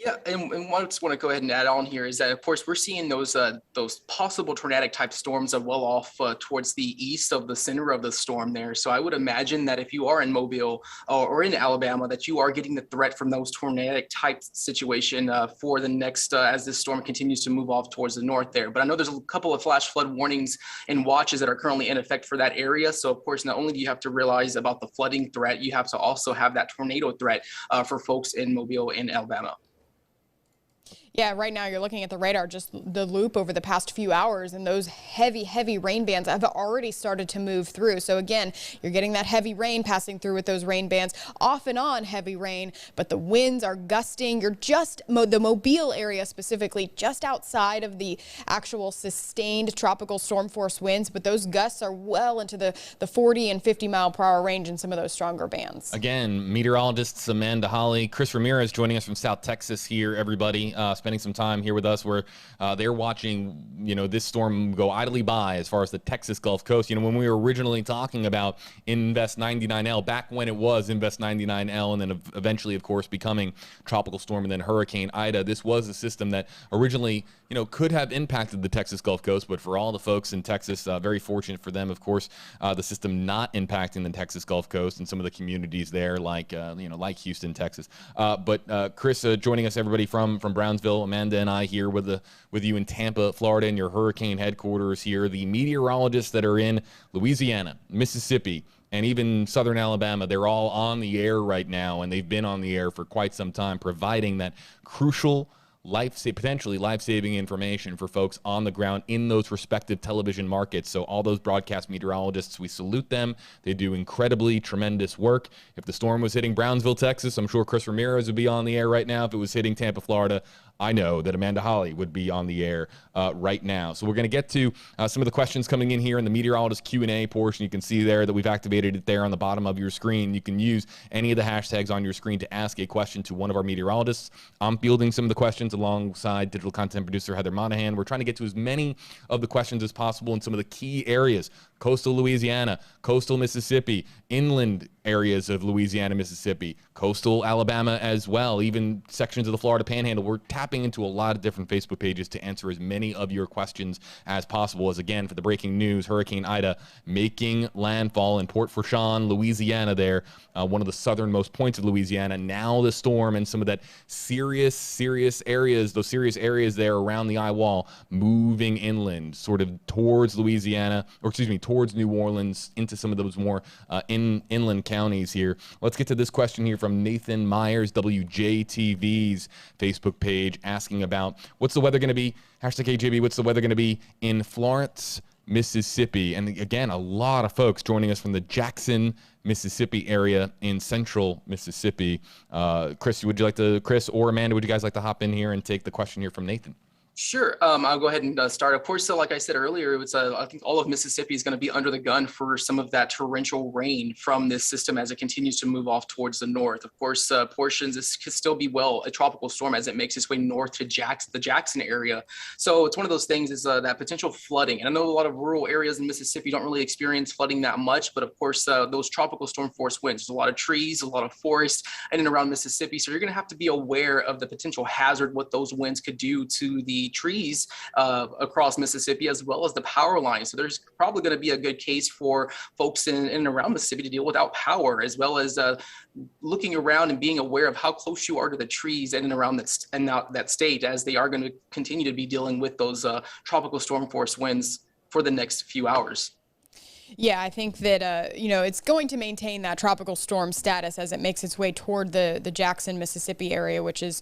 Yeah, and what I just want to go ahead and add on here is that, of course, we're seeing those possible tornadic type storms well off towards the east of the center of the storm there. So I would imagine that if you are in Mobile or in Alabama, that you are getting the threat from those tornadic type situation for the next as this storm continues to move off towards the north there. But I know there's a couple of flash flood warnings and watches that are currently in effect for that area. So of course, not only do you have to realize about the flooding threat, you have to also have that tornado threat for folks in Mobile and Alabama. Yeah, right now you're looking at the radar, just the loop over the past few hours, and those heavy rain bands have already started to move through. So again, you're getting that heavy rain passing through with those rain bands, off and on heavy rain, but the winds are gusting. You're just, the Mobile area specifically, just outside of the actual sustained tropical storm force winds, but those gusts are well into the 40 and 50 mile per hour range in some of those stronger bands. Again, meteorologists Amanda Holly, Chris Ramirez joining us from South Texas here, everybody. Spending some time here with us where they're watching, this storm go idly by as far as the Texas Gulf Coast. When we were originally talking about Invest 99L, back when it was Invest 99L, and then eventually, of course, becoming Tropical Storm and then Hurricane Ida, this was a system that originally, could have impacted the Texas Gulf Coast, but for all the folks in Texas, very fortunate for them, of course, the system not impacting the Texas Gulf Coast and some of the communities there, like Houston, Texas. But Chris, joining us, everybody from Brownsville, Amanda and I here with you in Tampa, Florida, in your hurricane headquarters here. The meteorologists that are in Louisiana, Mississippi, and even southern Alabama, they're all on the air right now, and they've been on the air for quite some time, providing that crucial potentially life-saving information for folks on the ground in those respective television markets. So all those broadcast meteorologists, we salute them. They do incredibly tremendous work. If the storm was hitting Brownsville, Texas, I'm sure Chris Ramirez would be on the air right now. If it was hitting Tampa, Florida, I know that Amanda Holly would be on the air right now. So we're going to get to some of the questions coming in here in the meteorologist Q&A portion. You can see there that we've activated it there on the bottom of your screen. You can use any of the hashtags on your screen to ask a question to one of our meteorologists. I'm fielding some of the questions alongside digital content producer Heather Monahan. We're trying to get to as many of the questions as possible in some of the key areas: coastal Louisiana, coastal Mississippi, inland areas of Louisiana, Mississippi, coastal Alabama as well, even sections of the Florida Panhandle. We're tapping into a lot of different Facebook pages to answer as many of your questions as possible. As again, for the breaking news, Hurricane Ida making landfall in Port Fourchon, Louisiana there, one of the southernmost points of Louisiana. Now the storm and some of that serious areas, those serious areas there around the eye wall, moving inland, sort of towards Louisiana, towards New Orleans, into some of those more inland counties here. Let's get to this question here from Nathan Myers, WJTV's Facebook page, asking about what's the weather going to be, #KJB, what's the weather going to be in Florence, Mississippi? And again, a lot of folks joining us from the Jackson, Mississippi area in central Mississippi. Chris or Amanda, would you guys like to hop in here and take the question here from Nathan? Sure. I'll go ahead and start. Of course, so like I said earlier, it's I think all of Mississippi is going to be under the gun for some of that torrential rain from this system as it continues to move off towards the north. Of course, portions this could still be a tropical storm as it makes its way north to the Jackson area. So it's one of those things is that potential flooding. And I know a lot of rural areas in Mississippi don't really experience flooding that much, but of course, those tropical storm force winds, there's a lot of trees, a lot of forest in and around Mississippi. So you're going to have to be aware of the potential hazard, what those winds could do to the trees across Mississippi, as well as the power lines. So there's probably going to be a good case for folks in and around Mississippi to deal without power, as well as looking around and being aware of how close you are to the trees in and around that state, as they are going to continue to be dealing with those tropical storm force winds for the next few hours. Yeah, I think that, it's going to maintain that tropical storm status as it makes its way toward the Jackson, Mississippi area, which is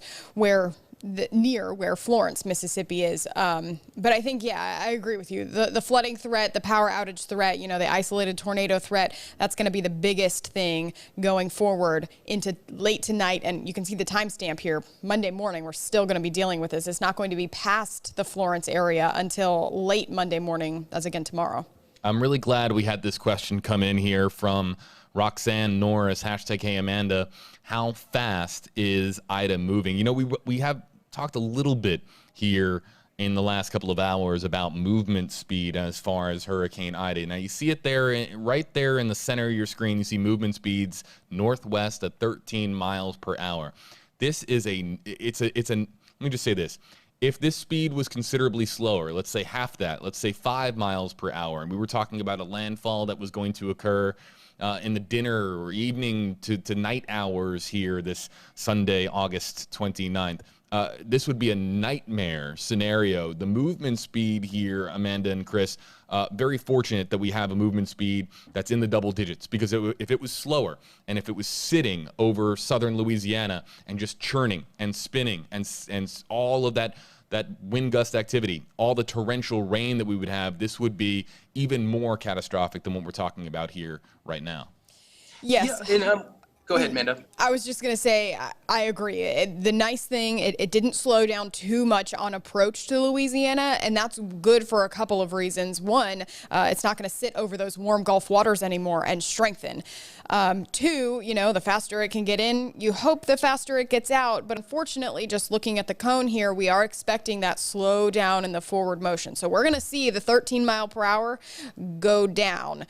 near where Florence, Mississippi is. But I think, I agree with you. The flooding threat, the power outage threat, the isolated tornado threat, that's going to be the biggest thing going forward into late tonight. And you can see the timestamp here. Monday morning, we're still going to be dealing with this. It's not going to be past the Florence area until late Monday morning, as again tomorrow. I'm really glad we had this question come in here from Roxanne Norris, #Hey Amanda. How fast is Ida moving? We have talked a little bit here in the last couple of hours about movement speed as far as Hurricane Ida. Now you see it there, right there in the center of your screen. You see movement speeds northwest at 13 miles per hour. This is let me just say this. If this speed was considerably slower, let's say half that, let's say 5 miles per hour, and we were talking about a landfall that was going to occur in the dinner or evening to night hours here this Sunday, August 29th, this would be a nightmare scenario. The movement speed here, Amanda and Chris, very fortunate that we have a movement speed that's in the double digits, because if it was slower and if it was sitting over southern Louisiana and just churning and spinning and all of that wind gust activity, all the torrential rain that we would have, this would be even more catastrophic than what we're talking about here right now. Yes. Yeah, and go ahead, Amanda. I was just going to say, I agree. The nice thing, it didn't slow down too much on approach to Louisiana, and that's good for a couple of reasons. One, it's not going to sit over those warm Gulf waters anymore and strengthen. Two, the faster it can get in, you hope the faster it gets out. But unfortunately, just looking at the cone here, we are expecting that slow down in the forward motion. So we're going to see the 13 mile per hour go down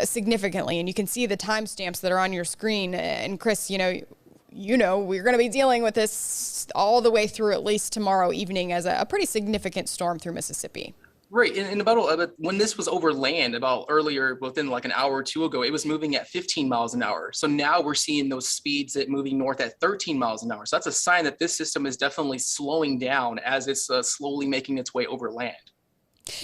significantly. And you can see the timestamps that are on your screen. And Chris, we're going to be dealing with this all the way through at least tomorrow evening as a pretty significant storm through Mississippi. Right. And about when this was over land about earlier, within like an hour or two ago, it was moving at 15 miles an hour. So now we're seeing those speeds moving north at 13 miles an hour. So that's a sign that this system is definitely slowing down as it's slowly making its way over land.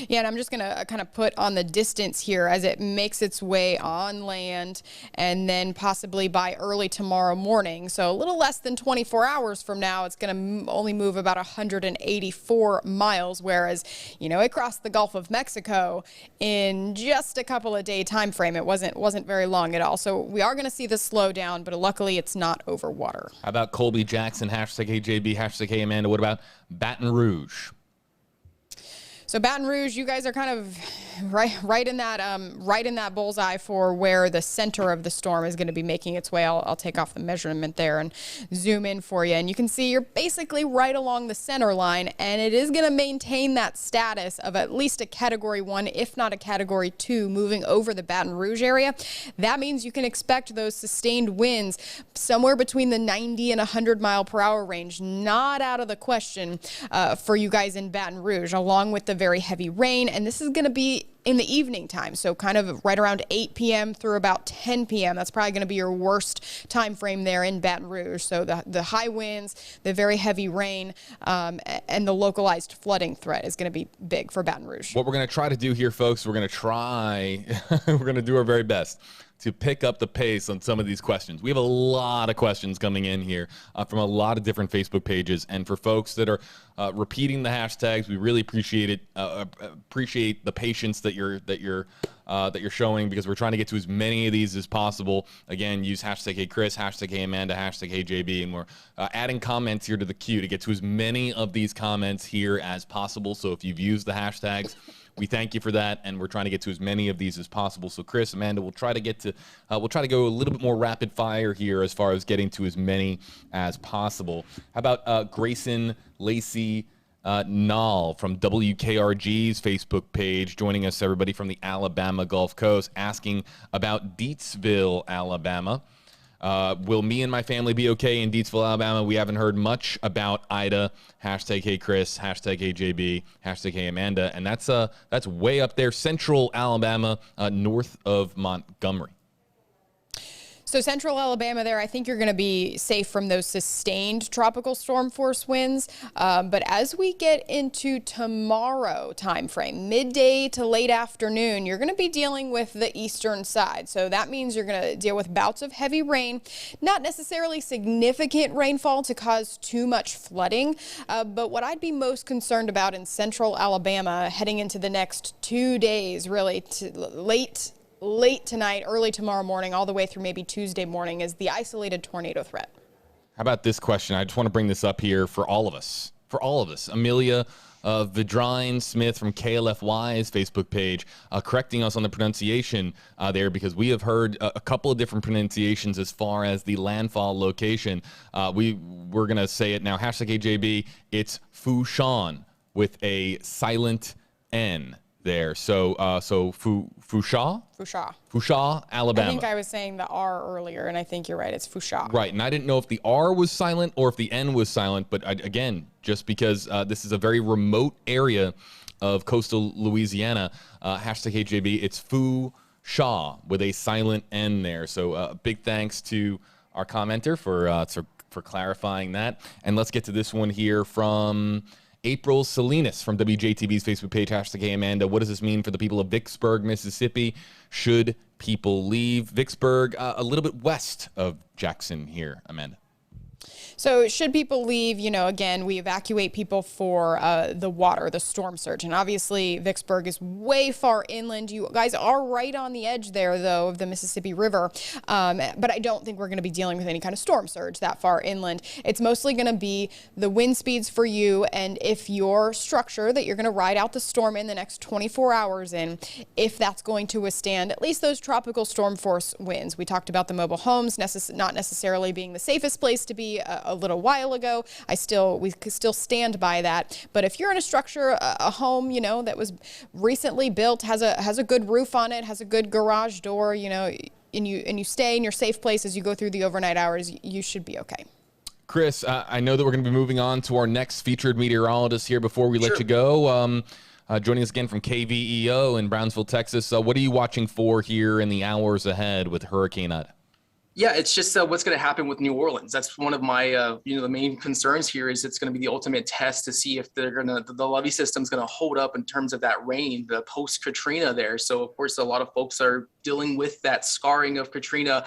Yeah, and I'm just going to kind of put on the distance here as it makes its way on land and then possibly by early tomorrow morning. So a little less than 24 hours from now, it's going to only move about 184 miles, whereas, it crossed the Gulf of Mexico in just a couple of day time frame. It wasn't very long at all. So we are going to see this slow down, but luckily it's not over water. How about Colby Jackson, #HeyJB, #Hey Amanda? What about Baton Rouge? So Baton Rouge, you guys are kind of right in that bullseye for where the center of the storm is going to be making its way. I'll take off the measurement there and zoom in for you. And you can see you're basically right along the center line, and it is going to maintain that status of at least a Category 1, if not a Category 2, moving over the Baton Rouge area. That means you can expect those sustained winds somewhere between the 90 and 100 mile per hour range. Not out of the question for you guys in Baton Rouge, along with the very heavy rain. And this is going to be in the evening time, so kind of right around 8 p.m. through about 10 p.m. That's probably going to be your worst time frame there in Baton Rouge. So the high winds, the very heavy rain, and the localized flooding threat is going to be big for Baton Rouge. What we're going to try to do here, folks, we're going to do our very best to pick up the pace on some of these questions. We have a lot of questions coming in here from a lot of different Facebook pages. And for folks that are repeating the hashtags, we really appreciate it. Appreciate the patience that you're showing, because we're trying to get to as many of these as possible. Again, use hashtag Hey Chris, hashtag Hey Amanda, hashtag Hey JB, and we're adding comments here to the queue to get to as many of these comments here as possible. So if you've used the hashtags, we thank you for that, and we're trying to get to as many of these as possible. So Chris, Amanda, we'll try to go a little bit more rapid fire here as far as getting to as many as possible. How about Grayson Lacey Nall from WKRG's Facebook page, joining us, everybody, from the Alabama Gulf Coast, asking about Deatsville, Alabama. Will me and my family be okay in Deatsville, Alabama? We haven't heard much about Ida. Hashtag Hey Chris, hashtag Hey JB, hashtag Hey Amanda. And that's way up there, central Alabama, north of Montgomery. So central Alabama there, I think you're going to be safe from those sustained tropical storm force winds. But as we get into tomorrow timeframe, midday to late afternoon, you're going to be dealing with the eastern side. So that means you're going to deal with bouts of heavy rain, not necessarily significant rainfall to cause too much flooding. But what I'd be most concerned about in central Alabama heading into the next 2 days, really to late tonight, early tomorrow morning, all the way through maybe Tuesday morning, is the isolated tornado threat. How about this question? I just want to bring this up here for all of us. Amelia Vidrine Smith from KLFY's Facebook page, correcting us on the pronunciation there, because we have heard a couple of different pronunciations as far as the landfall location. We're going to say it now. Hashtag AJB, it's Fushan with a silent N there. So Fusha, Alabama. I think I was saying the R earlier, and I think you're right. It's Fusha. Right, and I didn't know if the R was silent or if the N was silent, but again, just because this is a very remote area of coastal Louisiana, hashtag HJB, it's Fusha with a silent N there. So big thanks to our commenter for clarifying that. And let's get to this one here from April Salinas from WJTV's Facebook page, hashtag Hey Amanda. What does this mean for the people of Vicksburg, Mississippi? Should people leave Vicksburg? A little bit west of Jackson here, Amanda. So should people leave, again, we evacuate people for the water, the storm surge. And obviously Vicksburg is way far inland. You guys are right on the edge there, though, of the Mississippi River. But I don't think we're going to be dealing with any kind of storm surge that far inland. It's mostly going to be the wind speeds for you. And if your structure that you're going to ride out the storm in the next 24 hours in, if that's going to withstand at least those tropical storm force winds. We talked about the mobile homes not necessarily being the safest place to be a little while ago. We still stand by that. But if you're in a structure, a home, that was recently built, has a good roof on it, has a good garage door, and you stay in your safe place as you go through the overnight hours, you should be okay. Chris, I know that we're going to be moving on to our next featured meteorologist here before we let you go. Joining us again from KVEO in Brownsville, Texas. What are you watching for here in the hours ahead with Hurricane Ida? Yeah, it's just what's going to happen with New Orleans. That's one of my, the main concerns here is it's going to be the ultimate test to see if the levee system's going to hold up in terms of that rain, the post-Katrina there. So, of course, a lot of folks are dealing with that scarring of Katrina,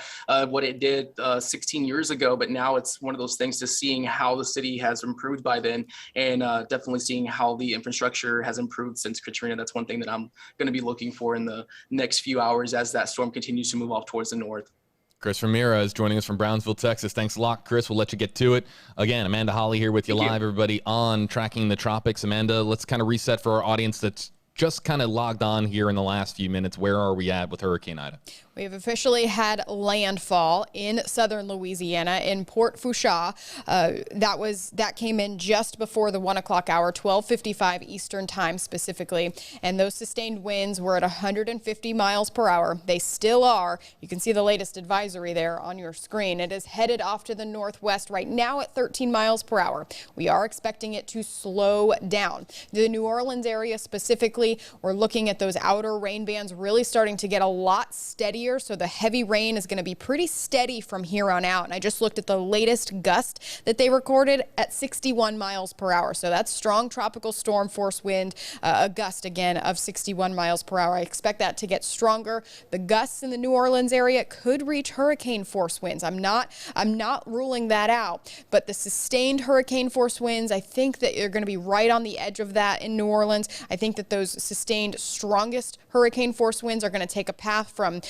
what it did 16 years ago. But now it's one of those things, just seeing how the city has improved by then, and definitely seeing how the infrastructure has improved since Katrina. That's one thing that I'm going to be looking for in the next few hours as that storm continues to move off towards the north. Chris Ramirez joining us from Brownsville, Texas. Thanks a lot, Chris. We'll let you get to it. Again, Amanda Holly here with you live, everybody, on Tracking the Tropics. Amanda, let's kind of reset for our audience that's just kind of logged on here in the last few minutes. Where are we at with Hurricane Ida? We have officially had landfall in southern Louisiana in Port Foucha. That came in just before the 1 o'clock hour, 12:55 Eastern time specifically. And those sustained winds were at 150 miles per hour. They still are. You can see the latest advisory there on your screen. It is headed off to the northwest right now at 13 miles per hour. We are expecting it to slow down. The New Orleans area specifically, we're looking at those outer rain bands really starting to get a lot steadier. So the heavy rain is going to be pretty steady from here on out. And I just looked at the latest gust that they recorded at 61 miles per hour. So that's strong tropical storm force wind, a gust again of 61 miles per hour. I expect that to get stronger. The gusts in the New Orleans area could reach hurricane force winds. I'm not ruling that out, but the sustained hurricane force winds, I think that you're going to be right on the edge of that in New Orleans. I think that those those sustained strongest hurricane force winds are going to take a path from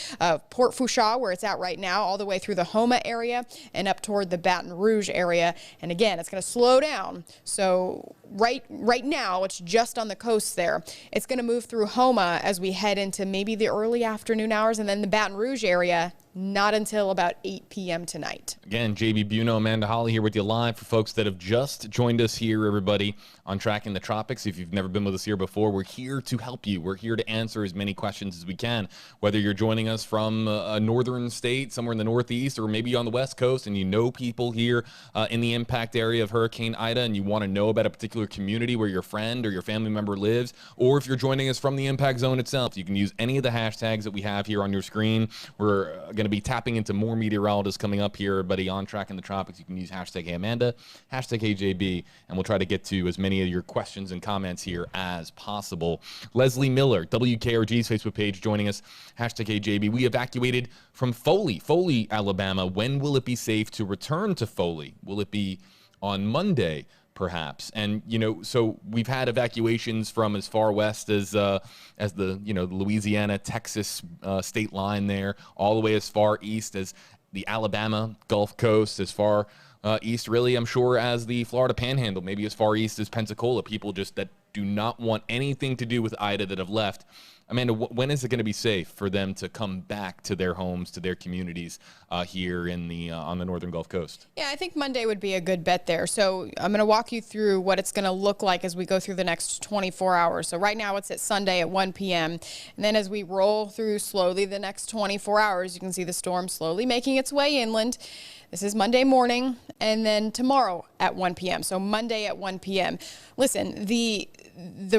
Port Fourchon, where it's at right now, all the way through the Homa area and up toward the Baton Rouge area. And again, it's going to slow down. So right now, it's just on the coast there. It's going to move through Homa as we head into maybe the early afternoon hours, and then the Baton Rouge area not until about 8 p.m. tonight. Again, JB Buno, Amanda Holly here with you live. For folks that have just joined us here, everybody, on Tracking the Tropics. If you've never been with us here before, we're here to help you. We're here to answer as many questions as we can. Whether you're joining us from a northern state, somewhere in the Northeast, or maybe on the West Coast, and you know people here in the impact area of Hurricane Ida, and you want to know about a particular community where your friend or your family member lives, or if you're joining us from the impact zone itself, you can use any of the hashtags that we have here on your screen. We're going to be tapping into more meteorologists coming up here, everybody, on Tracking the Tropics. You can use hashtag Hey Amanda, hashtag Hey JB, and we'll try to get to as many of your questions and comments here as possible. Leslie Miller, WKRG's Facebook page, joining us, hashtag Hey JB. We evacuated from Foley, Alabama. When will it be safe to return to Foley? Will it be on Monday, perhaps? And so we've had evacuations from as far west as the Louisiana Texas state line there, all the way as far east as the Alabama Gulf Coast, as far east, really, I'm sure, as the Florida Panhandle, maybe as far east as Pensacola. People just that do not want anything to do with Ida that have left. Amanda, when is it going to be safe for them to come back to their homes, to their communities here in the on the northern Gulf Coast? Yeah, I think Monday would be a good bet there. So I'm going to walk you through what it's going to look like as we go through the next 24 hours. So right now it's at Sunday at 1 p.m. And then as we roll through slowly the next 24 hours, you can see the storm slowly making its way inland. This is Monday morning, and then tomorrow at 1 p.m. So Monday at 1 p.m. Listen, the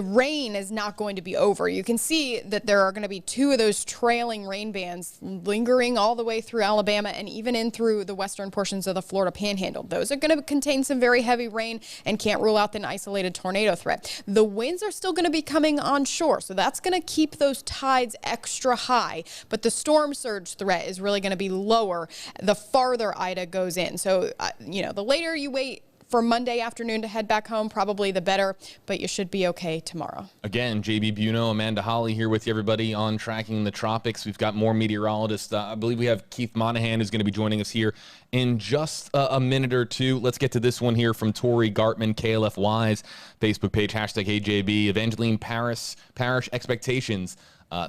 rain is not going to be over. You can see that there are going to be two of those trailing rain bands lingering all the way through Alabama and even in through the western portions of the Florida Panhandle. Those are going to contain some very heavy rain and can't rule out an isolated tornado threat. The winds are still going to be coming onshore, so that's going to keep those tides extra high, but the storm surge threat is really going to be lower the farther Ida goes in. So, the later you wait for Monday afternoon to head back home, probably the better, but you should be okay tomorrow. Again, JB Buno, Amanda Holly here with you, everybody, on Tracking the Tropics. We've got more meteorologists. I believe we have Keith Monahan who's going to be joining us here in just a minute or two. Let's get to this one here from Tori Gartman, KLFY's Facebook page, hashtag HeyJB. Evangeline Parish expectations.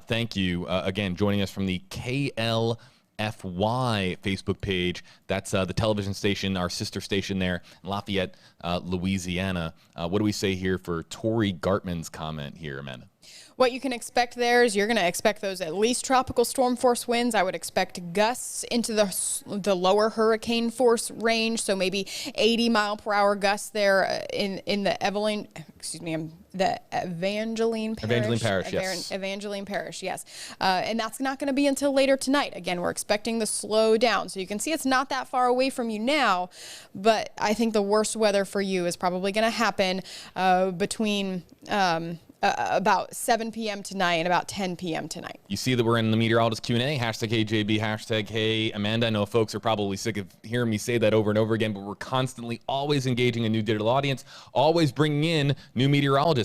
Thank you again, joining us from the KLFY Facebook page. That's the television station, our sister station there in Lafayette, Louisiana. What do we say here for Tori Gartman's comment here, Amanda? What you can expect there is you're going to expect those at least tropical storm force winds. I would expect gusts into the lower hurricane force range, so maybe 80 mile per hour gusts there in the Evangeline Parish. Evangeline Parish, yes. And that's not going to be until later tonight. Again, we're expecting the slow down. So you can see it's not that far away from you now, but I think the worst weather for you is probably going to happen between about 7 p.m. tonight and about 10 p.m. tonight. You see that we're in the meteorologist Q&A, hashtag HeyJB, hashtag Hey Amanda. I know folks are probably sick of hearing me say that over and over again, but we're constantly always engaging a new digital audience, always bringing in new meteorologists.